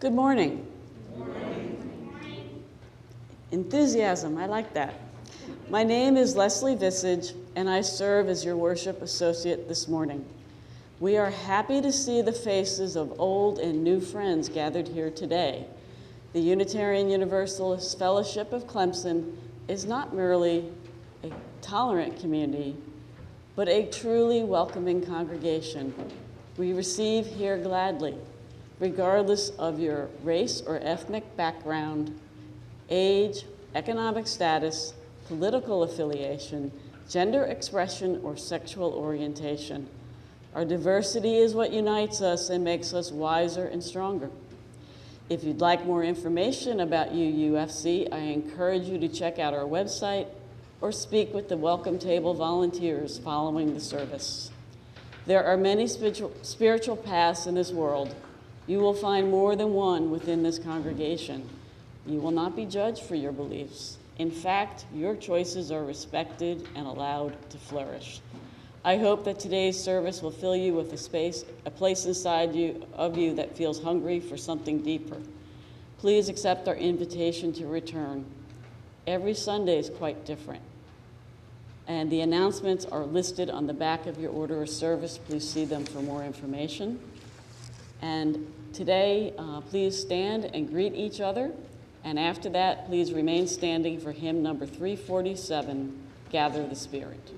Good morning. Good morning. Enthusiasm, I like that. My name is Leslie Visage, and I serve as your worship associate this morning. We are happy to see the faces of old and new friends gathered here today. The Unitarian Universalist Fellowship of Clemson is not merely a tolerant community, but a truly welcoming congregation. We receive here gladly, regardless of your race or ethnic background, age, economic status, political affiliation, gender expression, or sexual orientation. Our diversity is what unites us and makes us wiser and stronger. If you'd like more information about UUFC, I encourage you to check out our website or speak with the welcome table volunteers following the service. There are many spiritual paths in this world. You will find more than one within this congregation. You will not be judged for your beliefs. In fact, your choices are respected and allowed to flourish. I hope that today's service will fill you with a place inside of you that feels hungry for something deeper. Please accept our invitation to return. Every Sunday is quite different, and the announcements are listed on the back of your order of service. Please see them for more information. And today, please stand and greet each other. And after that, please remain standing for hymn number 347, Gather the Spirit.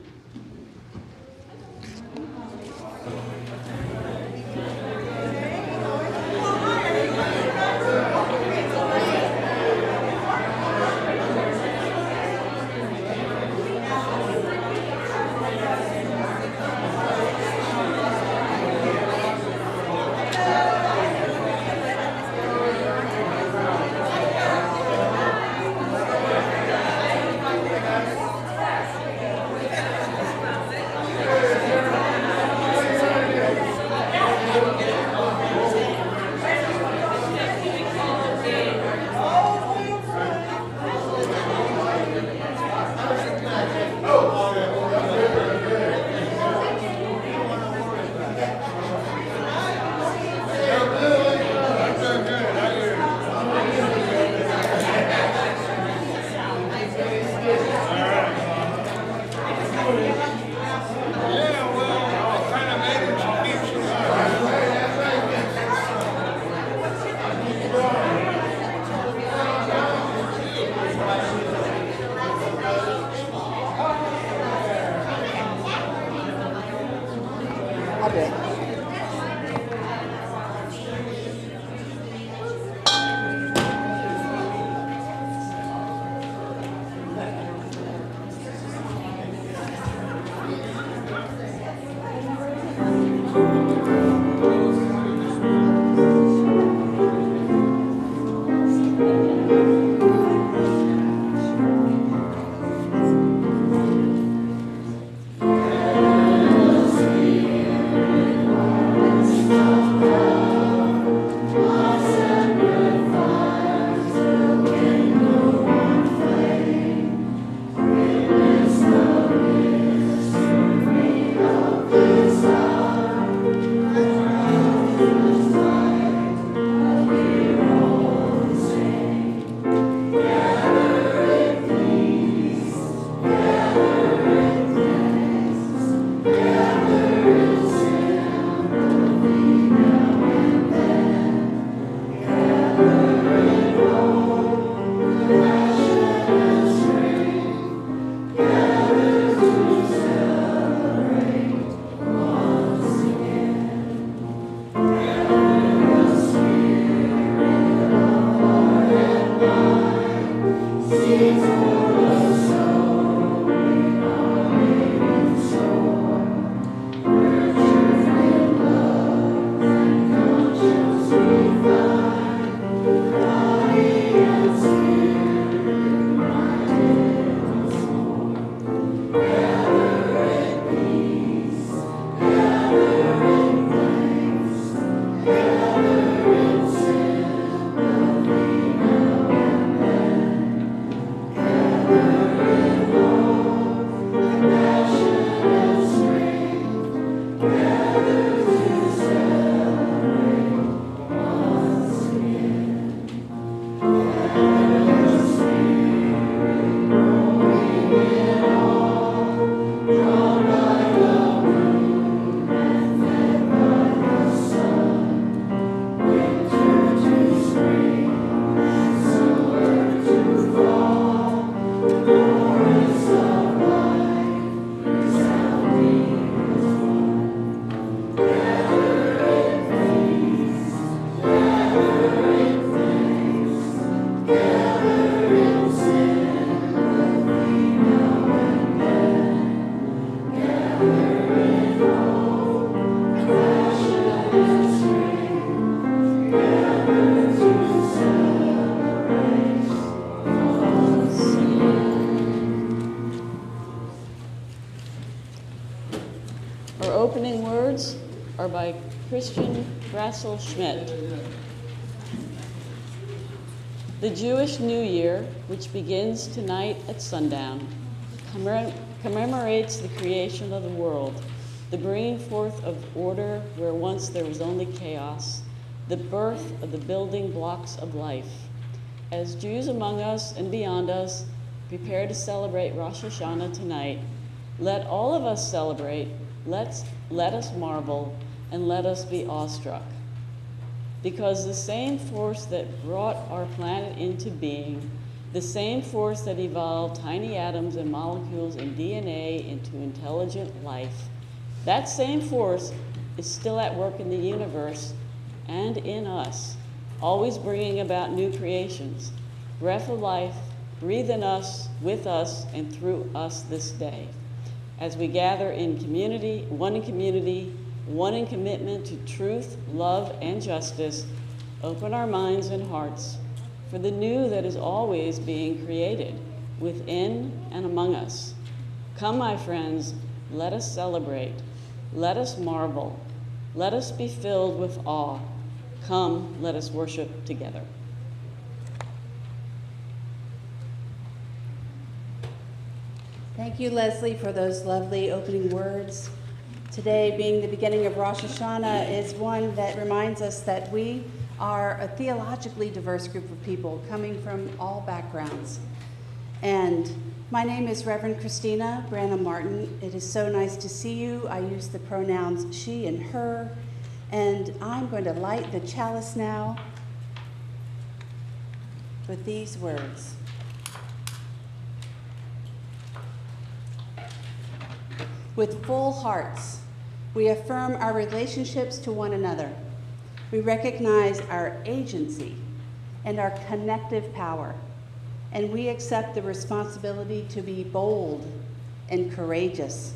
are by Christian Schmidt. The Jewish New Year, which begins tonight at sundown, commemorates the creation of the world, the bringing forth of order where once there was only chaos, the birth of the building blocks of life. As Jews among us and beyond us prepare to celebrate Rosh Hashanah tonight, let all of us celebrate, let us marvel, and let us be awestruck. Because the same force that brought our planet into being, the same force that evolved tiny atoms and molecules and DNA into intelligent life, that same force is still at work in the universe and in us, always bringing about new creations, breath of life, breathe in us, with us, and through us this day. As we gather in community, one in commitment to truth, love, and justice, open our minds and hearts for the new that is always being created within and among us. Come, my friends, let us celebrate. Let us marvel. Let us be filled with awe. Come, let us worship together. Thank you, Leslie, for those lovely opening words. Today, being the beginning of Rosh Hashanah, is one that reminds us that we are a theologically diverse group of people coming from all backgrounds. And my name is Reverend Christina Branum-Martin. It is so nice to see you. I use the pronouns she and her. And I'm going to light the chalice now with these words. With full hearts, we affirm our relationships to one another. We recognize our agency and our connective power, and we accept the responsibility to be bold and courageous.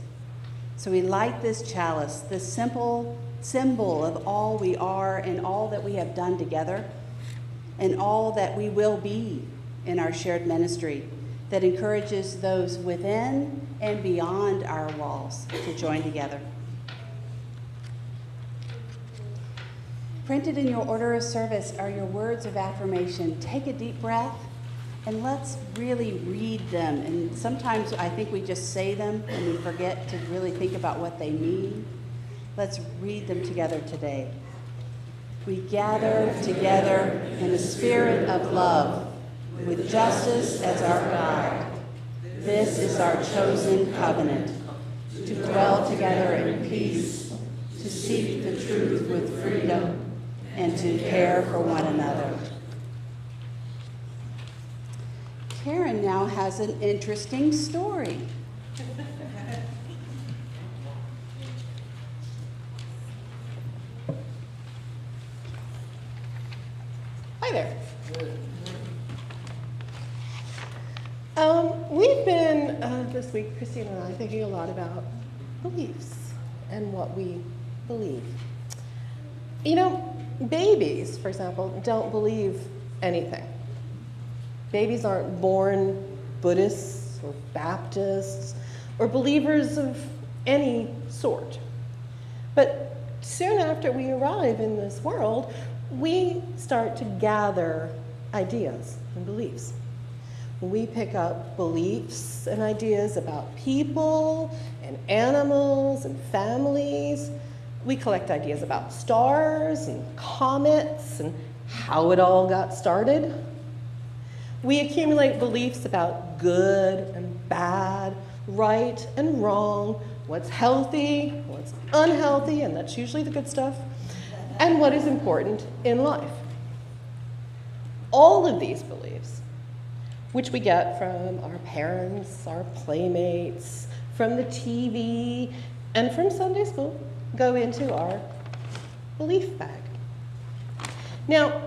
So we light this chalice, this simple symbol of all we are and all that we have done together, and all that we will be in our shared ministry that encourages those within and beyond our walls to join together. Printed in your order of service are your words of affirmation. Take a deep breath and let's really read them. And sometimes I think we just say them and we forget to really think about what they mean. Let's read them together today. We gather together in a spirit of love, with justice as our guide. This is our chosen covenant, to dwell together in peace, to seek the truth with freedom, and to care for one another. Karen now has an interesting story. Hi there. We've been, this week, Christina and I, thinking a lot about beliefs and what we believe. You know, babies, for example, don't believe anything. Babies aren't born Buddhists or Baptists or believers of any sort. But soon after we arrive in this world, we start to gather ideas and beliefs. We pick up beliefs and ideas about people and animals and families. We collect ideas about stars and comets and how it all got started. We accumulate beliefs about good and bad, right and wrong, what's healthy, what's unhealthy, and that's usually the good stuff, and what is important in life. All of these beliefs, which we get from our parents, our playmates, from the TV, and from Sunday school, go into our belief bag. Now,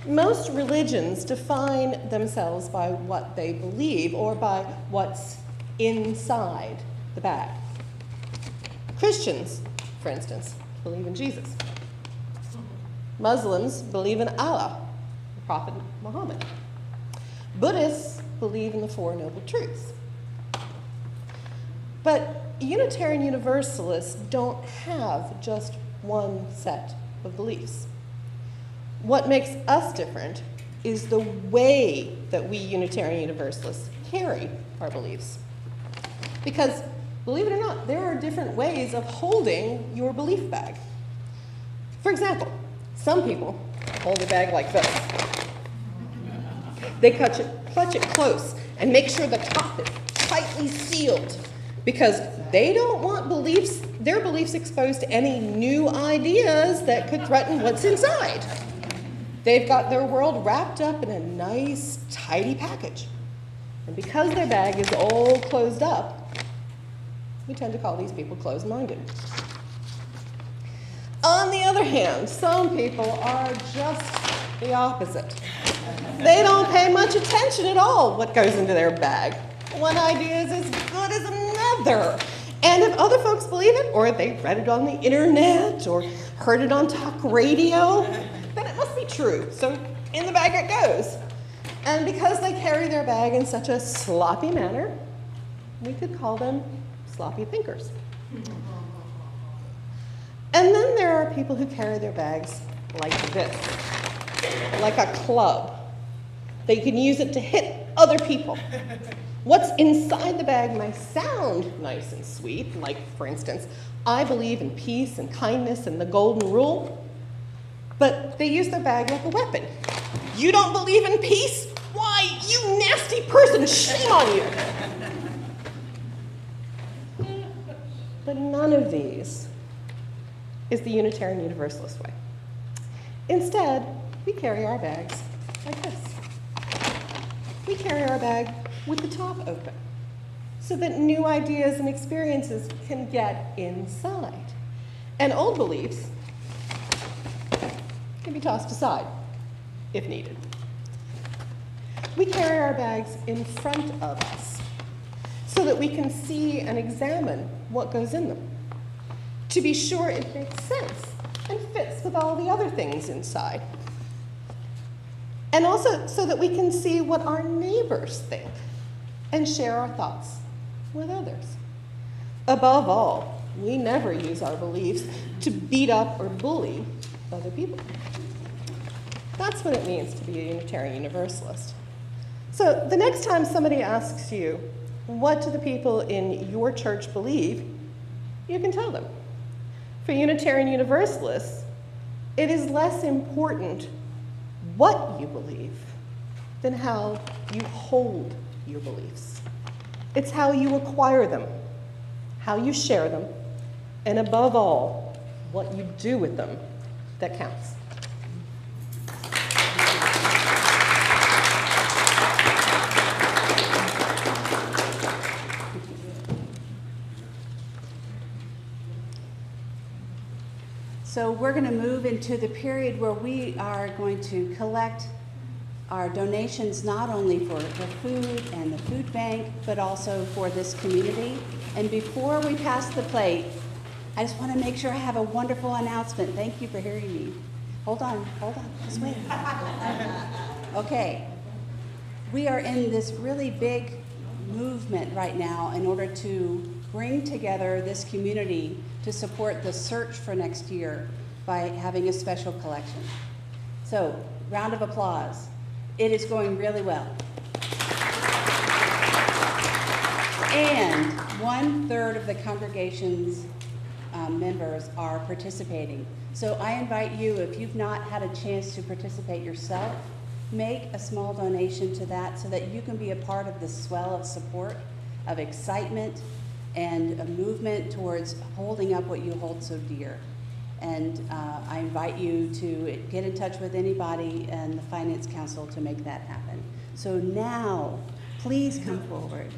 most religions define themselves by what they believe or by what's inside the bag. Christians, for instance, believe in Jesus. Muslims believe in Allah, the Prophet Muhammad. Buddhists believe in the Four Noble Truths. But Unitarian Universalists don't have just one set of beliefs. What makes us different is the way that we Unitarian Universalists carry our beliefs. Because, believe it or not, there are different ways of holding your belief bag. For example, some people hold a bag like this. They clutch it close and make sure the top is tightly sealed because they don't want their beliefs exposed to any new ideas that could threaten what's inside. They've got their world wrapped up in a nice, tidy package. And because their bag is all closed up, we tend to call these people closed-minded. On the other hand, some people are just the opposite. They don't pay much attention at all what goes into their bag. One idea is as good as another. And if other folks believe it, or they read it on the internet, or heard it on talk radio, then it must be true. So in the bag it goes. And because they carry their bag in such a sloppy manner, we could call them sloppy thinkers. And then there are people who carry their bags like this, like a club. They can use it to hit other people. What's inside the bag may sound nice and sweet, like, for instance, I believe in peace and kindness and the golden rule, but they use their bag like a weapon. You don't believe in peace? Why, you nasty person, shame on you! But none of these is the Unitarian Universalist way. Instead, we carry our bags like this. We carry our bag with the top open so that new ideas and experiences can get inside. And old beliefs can be tossed aside if needed. We carry our bags in front of us so that we can see and examine what goes in them, to be sure it makes sense and fits with all the other things inside. And also so that we can see what our neighbors think and share our thoughts with others. Above all, we never use our beliefs to beat up or bully other people. That's what it means to be a Unitarian Universalist. So the next time somebody asks you, what do the people in your church believe, you can tell them. For Unitarian Universalists, it is less important what you believe than how you hold your beliefs. It's how you acquire them, how you share them, and above all, what you do with them that counts. So we're going to move into the period where we are going to collect our donations not only for the food and the food bank, but also for this community. And before we pass the plate, I just want to make sure I have a wonderful announcement. Thank you for hearing me. Hold on, just wait. Okay, we are in this really big movement right now in order to bring together this community to support the search for next year by having a special collection. So, round of applause. It is going really well. And 1/3 of the congregation's members are participating. So I invite you, if you've not had a chance to participate yourself, make a small donation to that so that you can be a part of this swell of support, of excitement, and a movement towards holding up what you hold so dear. And I invite you to get in touch with anybody in the Finance Council to make that happen. So now, please come forward.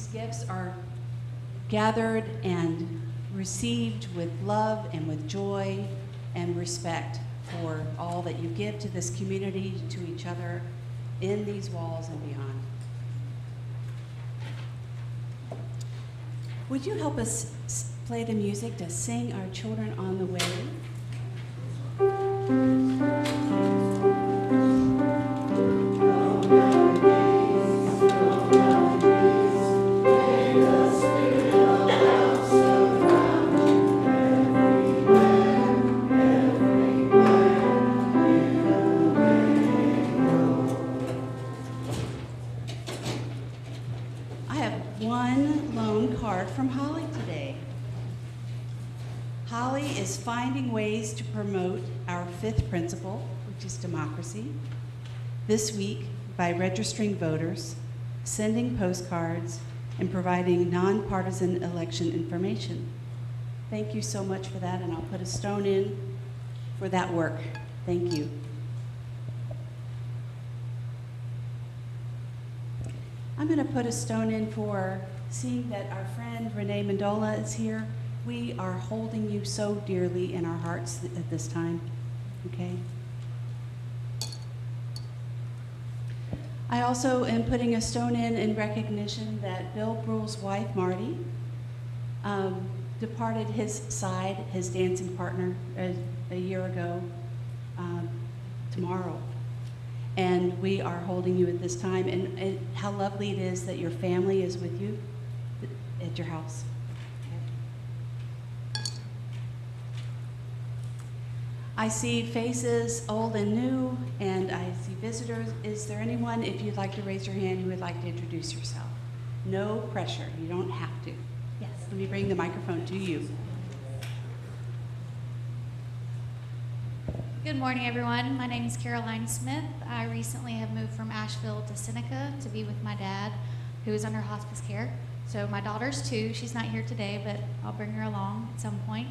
these gifts are gathered and received with love and with joy and respect for all that you give to this community, to each other, in these walls and beyond. Would you help us play the music to sing Our Children on the Way? From Holly today. Holly is finding ways to promote our fifth principle, which is democracy, this week by registering voters, sending postcards, and providing nonpartisan election information. Thank you so much for that, and I'll put a stone in for that work. Thank you. I'm going to put a stone in for seeing that our friend Renee Mendola is here. We are holding you so dearly in our hearts at this time, okay? I also am putting a stone in recognition that Bill Brule's wife, Marty, departed his side, his dancing partner, a year ago tomorrow. And we are holding you at this time, and how lovely it is that your family is with you at your house. Okay. I see faces old and new, and I see visitors. Is there anyone, if you'd like to raise your hand, who would like to introduce yourself? No pressure, you don't have to. Yes, let me bring the microphone to you. Good morning, everyone. My name is Caroline Smith. I recently have moved from Asheville to Seneca to be with my dad, who is under hospice care. So my daughter's 2. She's not here today, but I'll bring her along at some point.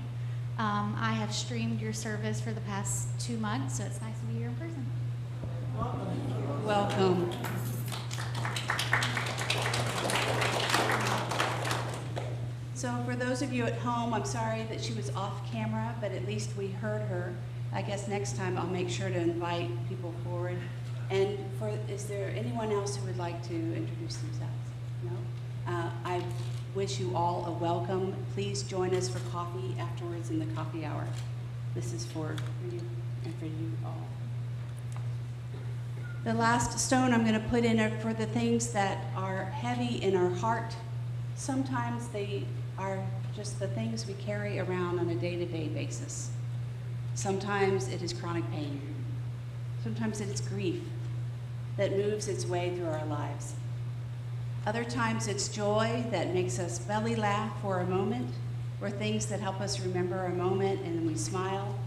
I have streamed your service for the past 2 months, so it's nice to be here in person. Welcome. So for those of you at home, I'm sorry that she was off camera, but at least we heard her. I guess next time I'll make sure to invite people forward. And is there anyone else who would like to introduce themselves? No? I wish you all a welcome. Please join us for coffee afterwards in the coffee hour. This is for you and for you all. The last stone I'm going to put in are for the things that are heavy in our heart. Sometimes they are just the things we carry around on a day-to-day basis. Sometimes it is chronic pain. Sometimes it is grief that moves its way through our lives. Other times it's joy that makes us belly laugh for a moment, or things that help us remember a moment and then we smile.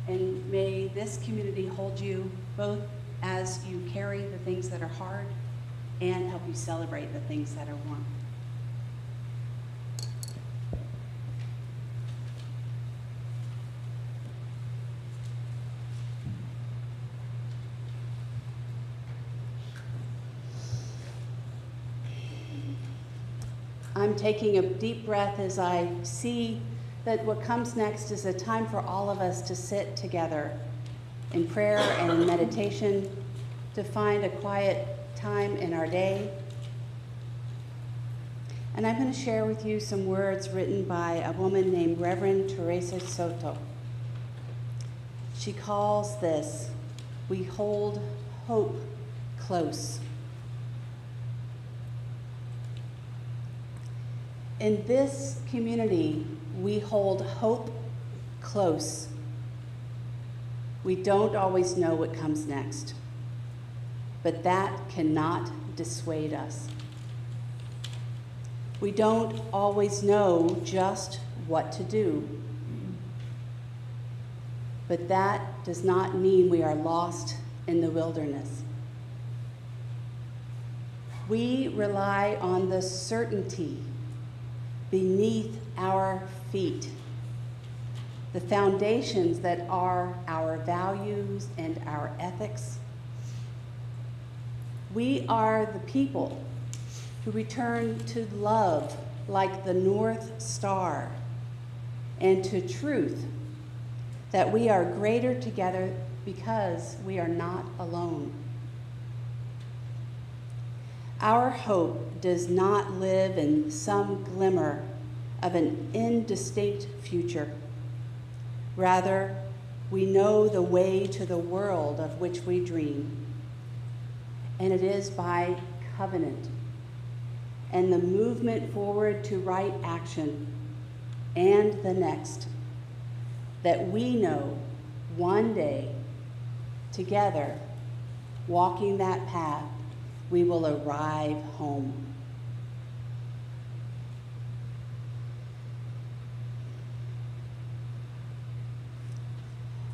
And may this community hold you both as you carry the things that are hard and help you celebrate the things that are warm. I'm taking a deep breath as I see that what comes next is a time for all of us to sit together in prayer and in meditation, to find a quiet time in our day. And I'm going to share with you some words written by a woman named Reverend Teresa Soto. She calls this, "We hold hope close." In this community, we hold hope close. We don't always know what comes next, but that cannot dissuade us. We don't always know just what to do, but that does not mean we are lost in the wilderness. We rely on the certainty beneath our feet, the foundations that are our values and our ethics. We are the people who return to love like the North Star, and to truth, that we are greater together because we are not alone. Our hope does not live in some glimmer of an indistinct future. Rather, we know the way to the world of which we dream, and it is by covenant and the movement forward to right action and the next that we know one day, together, walking that path, we will arrive home.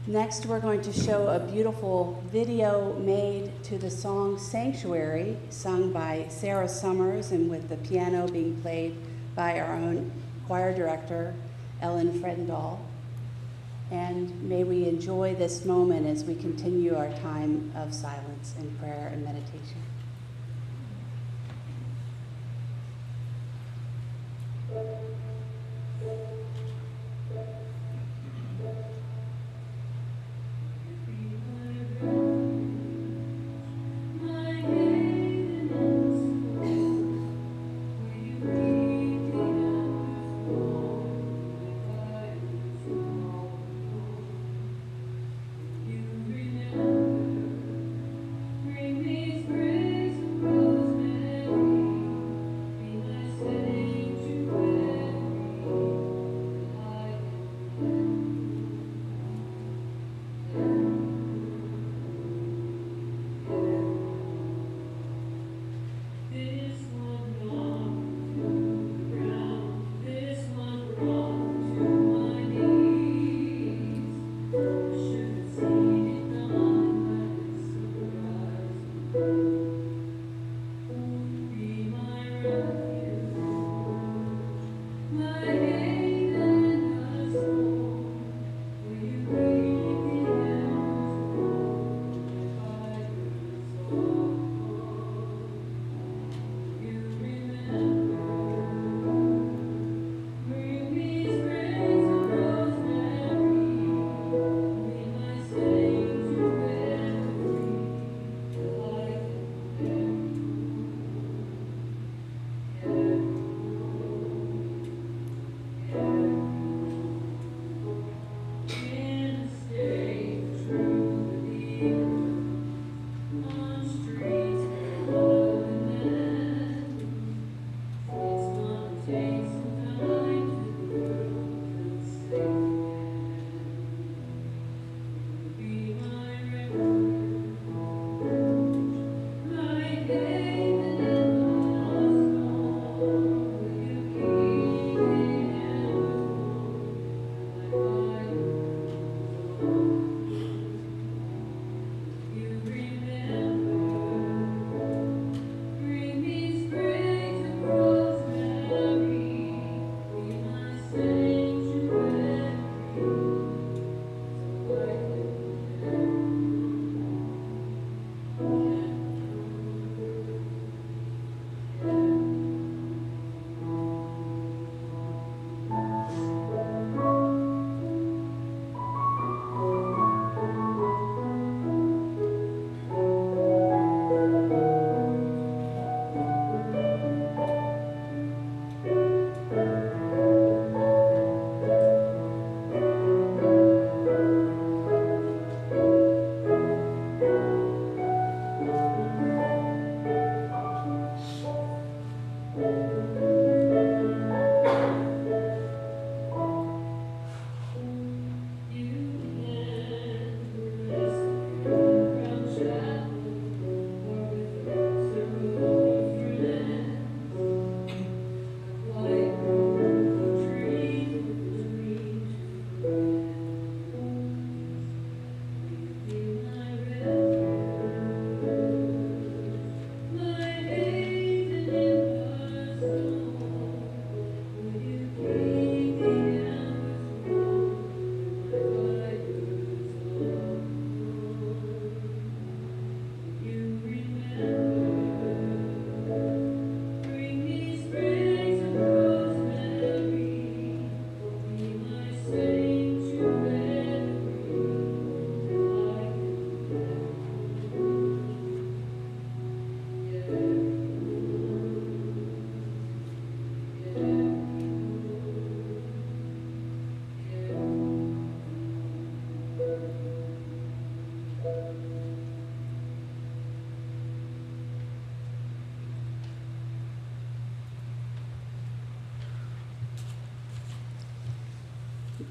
Next, we're going to show a beautiful video made to the song Sanctuary, sung by Sarah Summers and with the piano being played by our own choir director, Ellen Fredendahl. And may we enjoy this moment as we continue our time of silence and prayer and meditation. Sanctuary.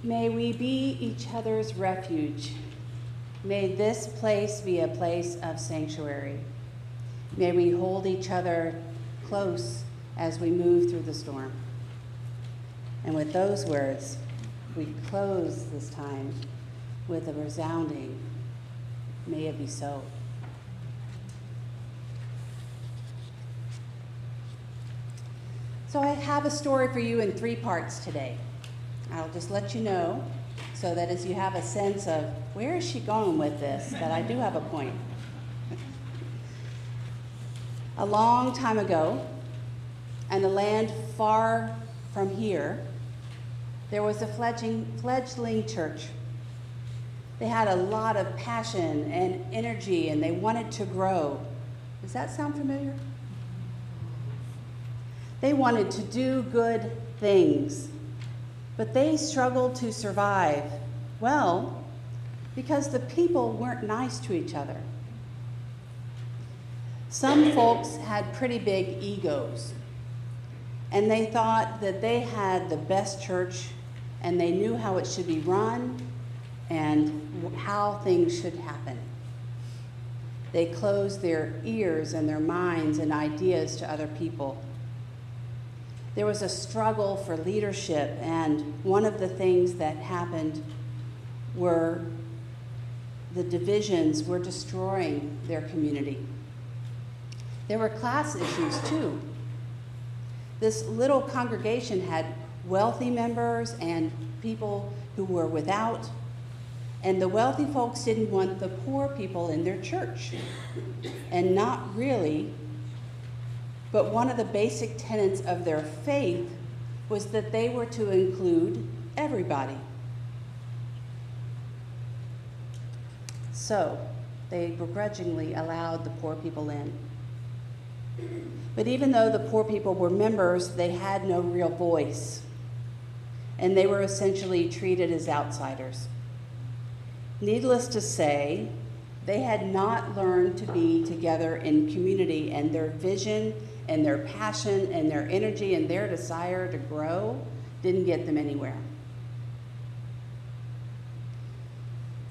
May we be each other's refuge. May this place be a place of sanctuary. May we hold each other close as we move through the storm. And with those words, we close this time with a resounding, may it be so. So I have a story for you in 3 parts today. I'll just let you know so that as you have a sense of where is she going with this, that I do have a point. A long time ago, in a land far from here, there was a fledgling church. They had a lot of passion and energy, and they wanted to grow. Does that sound familiar? They wanted to do good things, but they struggled to survive. Well, because the people weren't nice to each other. Some folks had pretty big egos, and they thought that they had the best church, and they knew how it should be run and how things should happen. They closed their ears and their minds and ideas to other people. There was a struggle for leadership, and one of the things that happened were the divisions were destroying their community. There were class issues too. This little congregation had wealthy members and people who were without, and the wealthy folks didn't want the poor people in their church. And not really, but one of the basic tenets of their faith was that they were to include everybody. So they begrudgingly allowed the poor people in. But even though the poor people were members, they had no real voice, and they were essentially treated as outsiders. Needless to say, they had not learned to be together in community, and their vision and their passion and their energy and their desire to grow didn't get them anywhere.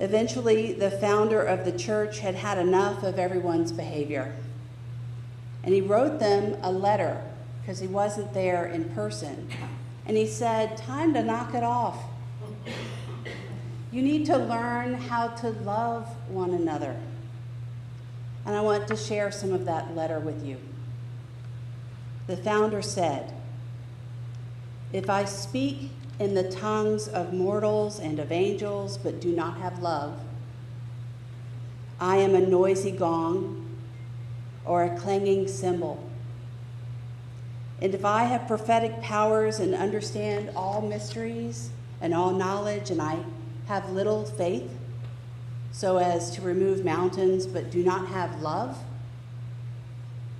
Eventually, the founder of the church had had enough of everyone's behavior, and he wrote them a letter because he wasn't there in person. And he said, "Time to knock it off. You need to learn how to love one another." And I want to share some of that letter with you. The founder said, "If I speak in the tongues of mortals and of angels, but do not have love, I am a noisy gong or a clanging cymbal. And if I have prophetic powers and understand all mysteries and all knowledge, and I have little faith, so as to remove mountains, but do not have love,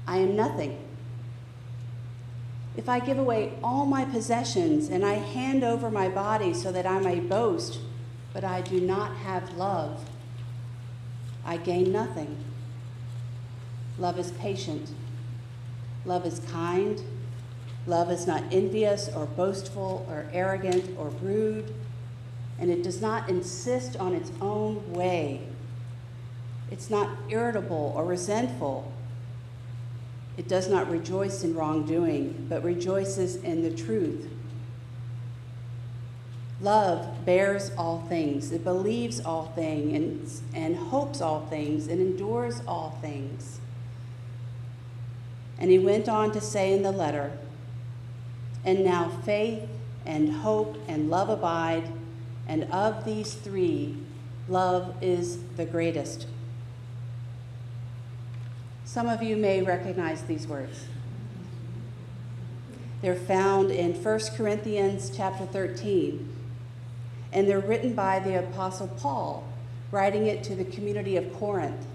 I am nothing. If I give away all my possessions and I hand over my body so that I may boast, but I do not have love, I gain nothing. Love is patient. Love is kind. Love is not envious or boastful or arrogant or rude, and it does not insist on its own way. It's not irritable or resentful. It does not rejoice in wrongdoing, but rejoices in the truth. Love bears all things. It believes all things and hopes all things and endures all things." And he went on to say in the letter, "And now faith and hope and love abide, and of these 3, love is the greatest." Some of you may recognize these words. They're found in 1 Corinthians chapter 13, and they're written by the Apostle Paul, writing it to the community of Corinth,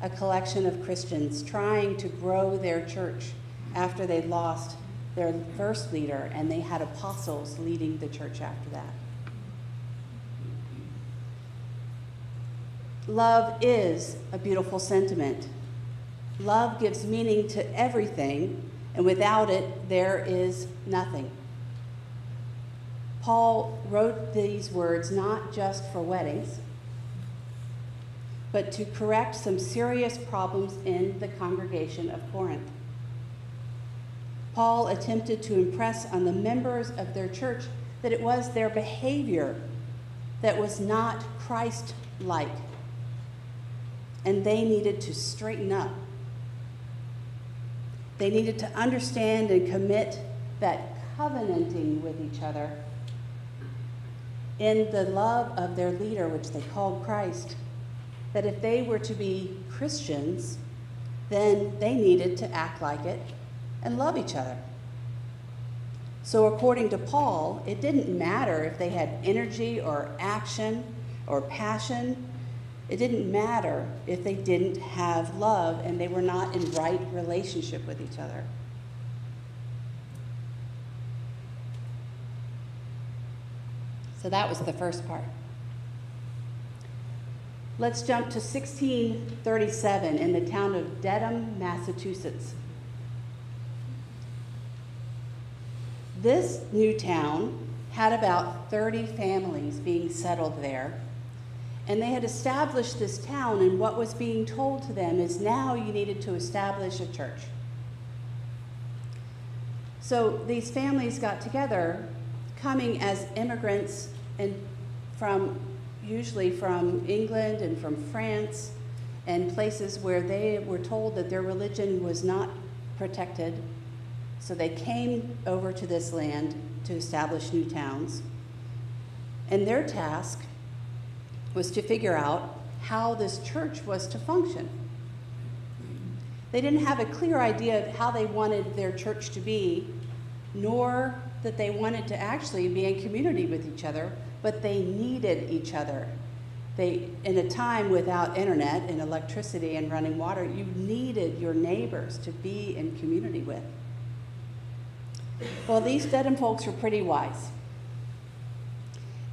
a collection of Christians trying to grow their church after they lost their first leader, and they had apostles leading the church after that. Love is a beautiful sentiment. Love gives meaning to everything, and without it, there is nothing. Paul wrote these words not just for weddings, but to correct some serious problems in the congregation of Corinth. Paul attempted to impress on the members of their church that it was their behavior that was not Christ-like, and they needed to straighten up. They needed to understand and commit that covenanting with each other in the love of their leader, which they called Christ, that if they were to be Christians, then they needed to act like it and love each other. So according to Paul, it didn't matter if they had energy or action or passion. It didn't matter if they didn't have love and they were not in right relationship with each other. So that was the first part. Let's jump to 1637 in the town of Dedham, Massachusetts. This new town had about 30 families being settled there, and they had established this town, and what was being told to them is now you needed to establish a church. So these families got together, coming as immigrants and usually from England and from France and places where they were told that their religion was not protected. So they came over to this land to establish new towns. And their task was to figure out how this church was to function. They didn't have a clear idea of how they wanted their church to be, nor that they wanted to actually be in community with each other, but they needed each other. In a time without internet and electricity and running water, you needed your neighbors to be in community with. Well, these Dedham folks were pretty wise.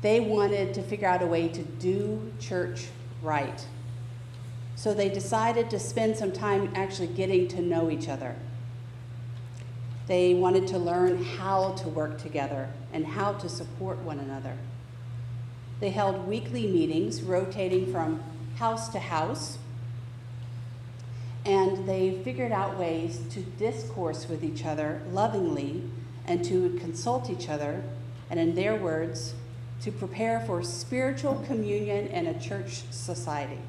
They wanted to figure out a way to do church right. So they decided to spend some time actually getting to know each other. They wanted to learn how to work together and how to support one another. They held weekly meetings, rotating from house to house, and they figured out ways to discourse with each other lovingly and to consult each other, and in their words, to prepare for spiritual communion and a church society,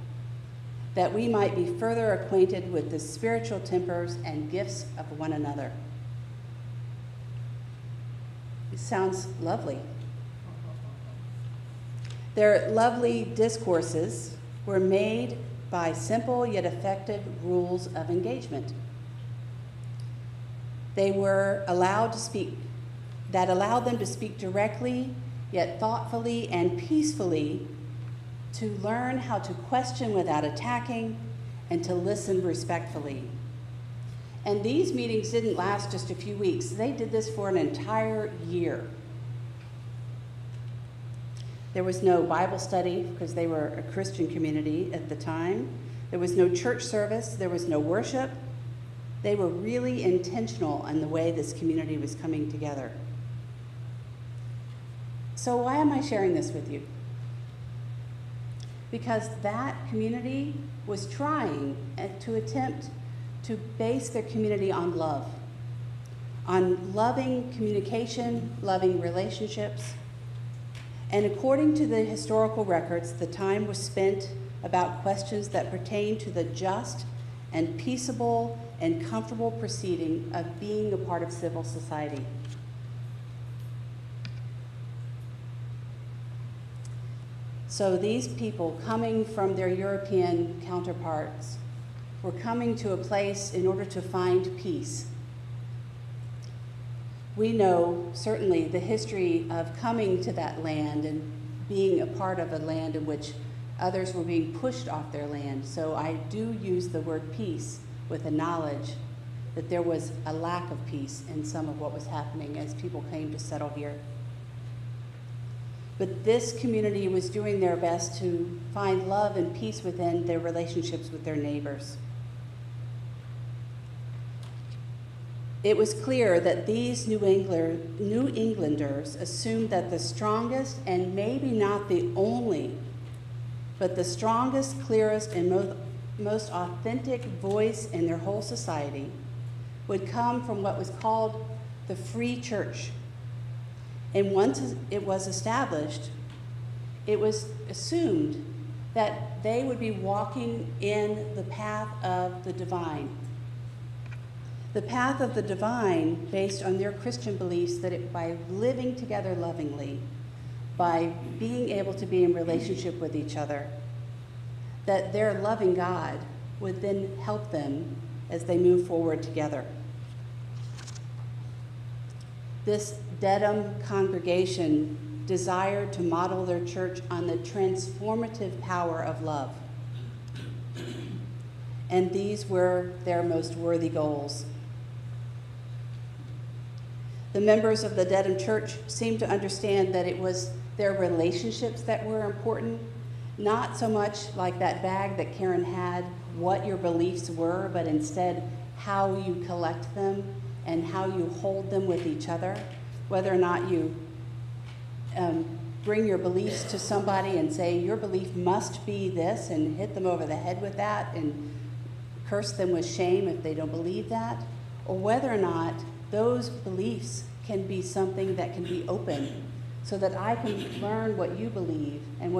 that we might be further acquainted with the spiritual tempers and gifts of one another. It sounds lovely. Their lovely discourses were made by simple yet effective rules of engagement. They were allowed to speak, that allowed them to speak directly, yet thoughtfully and peacefully, to learn how to question without attacking and to listen respectfully. And these meetings didn't last just a few weeks. They did this for an entire year. There was no Bible study because they were a Christian community at the time. There was no church service. There was no worship. They were really intentional in the way this community was coming together. So why am I sharing this with you? Because that community was trying to attempt to base their community on love, on loving communication, loving relationships. And according to the historical records, the time was spent about questions that pertain to the just and peaceable and comfortable proceeding of being a part of civil society. So these people coming from their European counterparts were coming to a place in order to find peace. We know certainly the history of coming to that land and being a part of a land in which others were being pushed off their land. So I do use the word peace with the knowledge that there was a lack of peace in some of what was happening as people came to settle here. But this community was doing their best to find love and peace within their relationships with their neighbors. It was clear that these New Englanders assumed that the strongest, and maybe not the only, but the strongest, clearest, and most authentic voice in their whole society would come from what was called the free church. And once it was established, it was assumed that they would be walking in the path of the divine. The path of the divine based on their Christian beliefs that by living together lovingly, by being able to be in relationship with each other, that their loving God would then help them as they move forward together. This Dedham congregation desired to model their church on the transformative power of love. And these were their most worthy goals. The members of the Dedham church seemed to understand that it was their relationships that were important, not so much like that bag that Karen had, what your beliefs were, but instead how you collect them and how you hold them with each other, whether or not you bring your beliefs to somebody and say, your belief must be this, and hit them over the head with that and curse them with shame if they don't believe that, or whether or not those beliefs can be something that can be open so that I can learn what you believe, and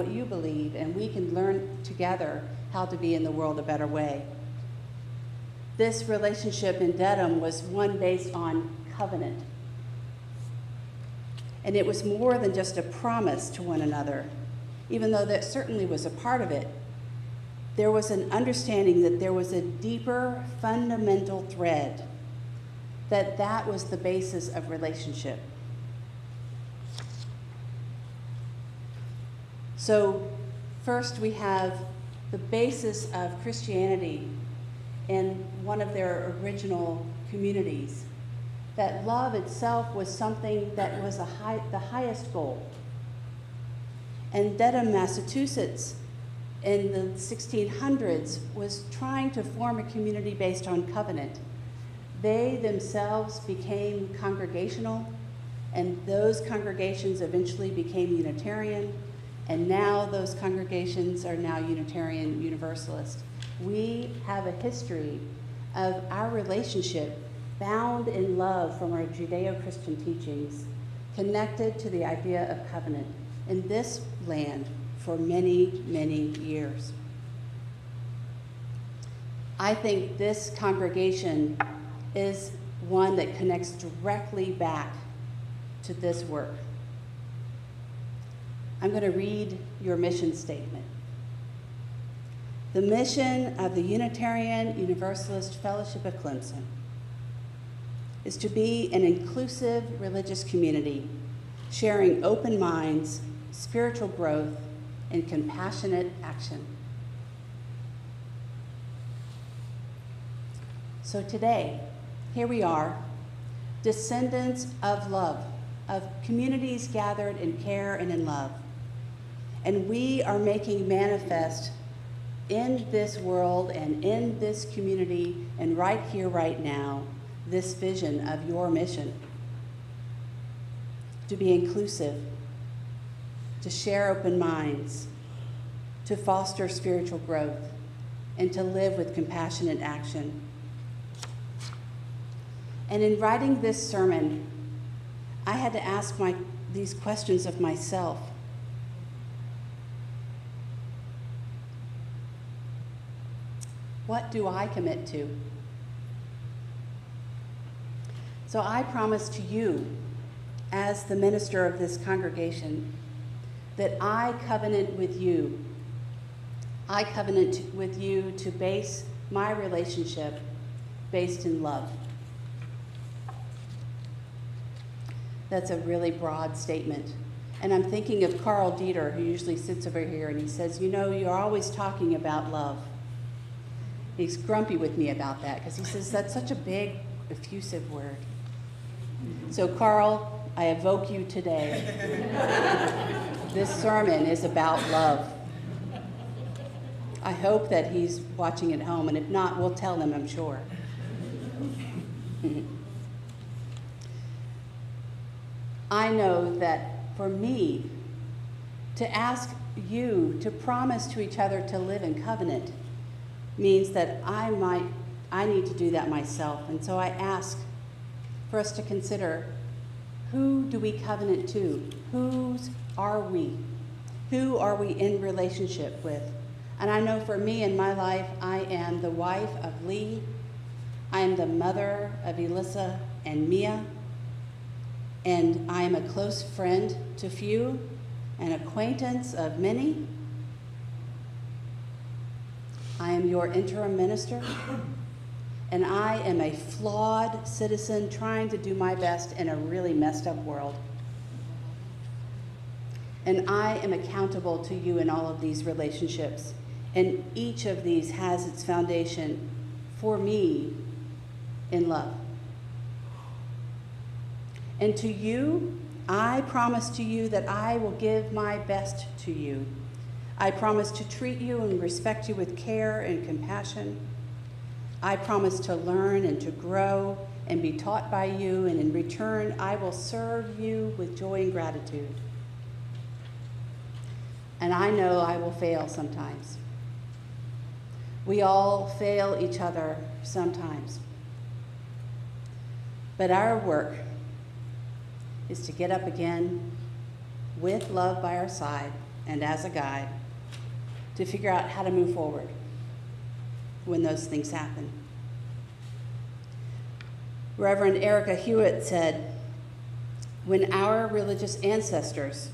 we can learn together how to be in the world a better way. This relationship in Dedham was one based on covenant. And it was more than just a promise to one another, even though that certainly was a part of it. There was an understanding that there was a deeper, fundamental thread, that was the basis of relationship. So first we have the basis of Christianity in one of their original communities, that love itself was something that was the highest goal. And Dedham, Massachusetts, in the 1600s, was trying to form a community based on covenant. They themselves became congregational, and those congregations eventually became Unitarian, and now those congregations are now Unitarian Universalist. We have a history of our relationship bound in love from our Judeo-Christian teachings, connected to the idea of covenant in this land for many, many years. I think this congregation is one that connects directly back to this work. I'm going to read your mission statement. The mission of the Unitarian Universalist Fellowship of Clemson is to be an inclusive religious community, sharing open minds, spiritual growth, and compassionate action. So today, here we are, descendants of love, of communities gathered in care and in love. And we are making manifest in this world and in this community and right here, right now, this vision of your mission. To be inclusive, to share open minds, to foster spiritual growth, and to live with compassionate action. And in writing this sermon, I had to ask these questions of myself. What do I commit to? So I promise to you, as the minister of this congregation, that I covenant with you. I covenant with you to base my relationship based in love. That's a really broad statement. And I'm thinking of Carl Dieter, who usually sits over here, and he says, you know, you're always talking about love. He's grumpy with me about that, because he says that's such a big, effusive word. So Carl, I evoke you today. This sermon is about love. I hope that he's watching at home, and if not, we'll tell him, I'm sure. I know that for me, to ask you to promise to each other to live in covenant means that I need to do that myself. And so I ask for us to consider, who do we covenant to? Whose are we? Who are we in relationship with? And I know for me in my life, I am the wife of Lee. I am the mother of Elissa and Mia. And I am a close friend to few, an acquaintance of many. I am your interim minister. And I am a flawed citizen trying to do my best in a really messed up world. And I am accountable to you in all of these relationships. And each of these has its foundation for me in love. And to you, I promise to you that I will give my best to you. I promise to treat you and respect you with care and compassion. I promise to learn and to grow and be taught by you, and in return, I will serve you with joy and gratitude. And I know I will fail sometimes. We all fail each other sometimes. But our work is to get up again with love by our side and as a guide to figure out how to move forward when those things happen. Reverend Erica Hewitt said, when our religious ancestors,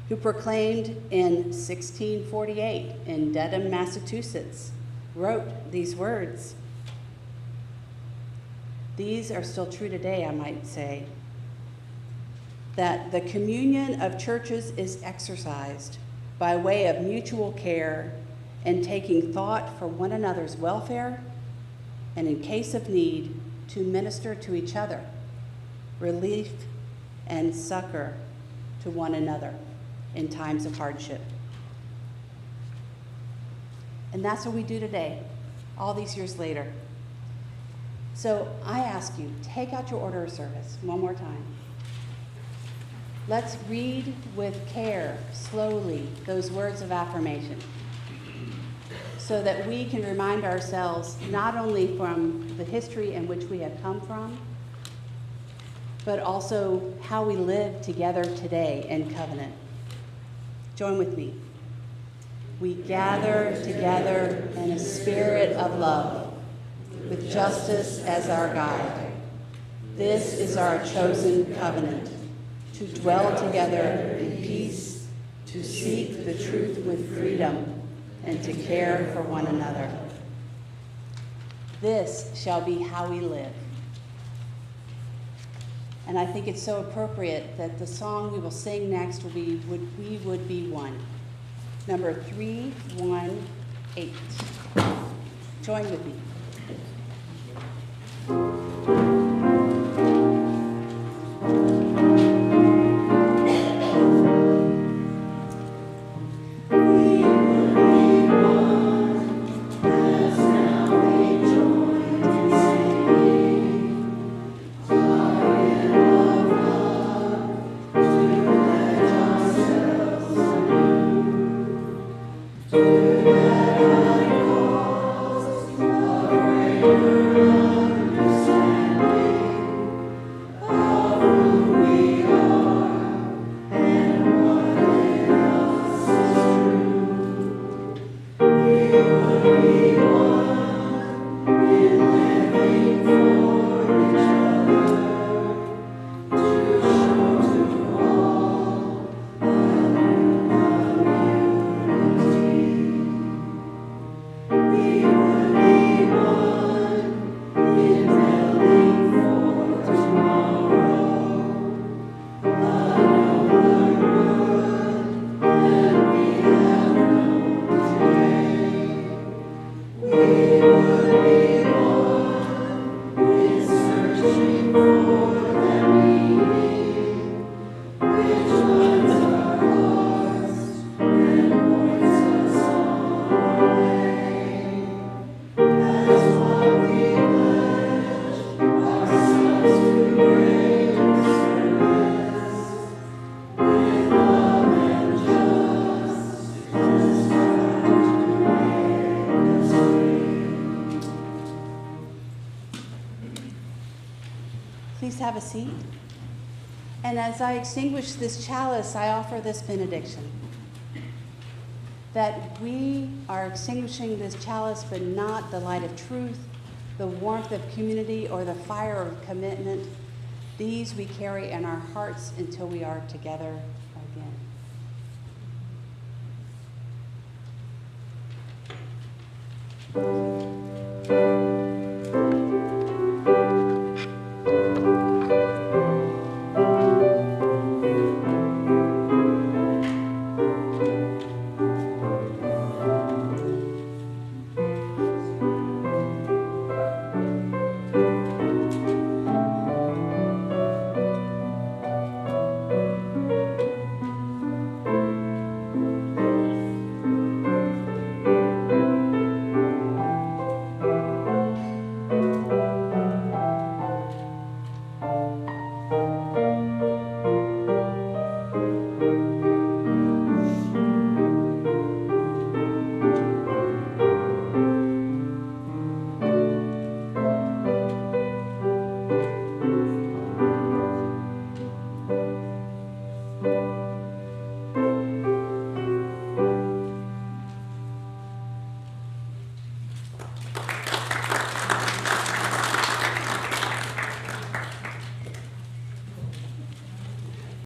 who proclaimed in 1648 in Dedham, Massachusetts, wrote these words, these are still true today, I might say, that the communion of churches is exercised by way of mutual care and taking thought for one another's welfare, and in case of need, to minister to each other, relief and succor to one another in times of hardship. And that's what we do today, all these years later. So I ask you, take out your order of service one more time. Let's read with care, slowly, those words of affirmation, so that we can remind ourselves not only from the history in which we have come from, but also how we live together today in covenant. Join with me. We gather together in a spirit of love, with justice as our guide. This is our chosen covenant, to dwell together in peace, to seek the truth with freedom, and to care for one another. This shall be how we live. And I think it's so appropriate that the song we will sing next will be We Would Be One. Number 318. Join with me. please have a seat? And as I extinguish this chalice, I offer this benediction. That we are extinguishing this chalice, but not the light of truth, the warmth of community, or the fire of commitment. These we carry in our hearts until we are together again.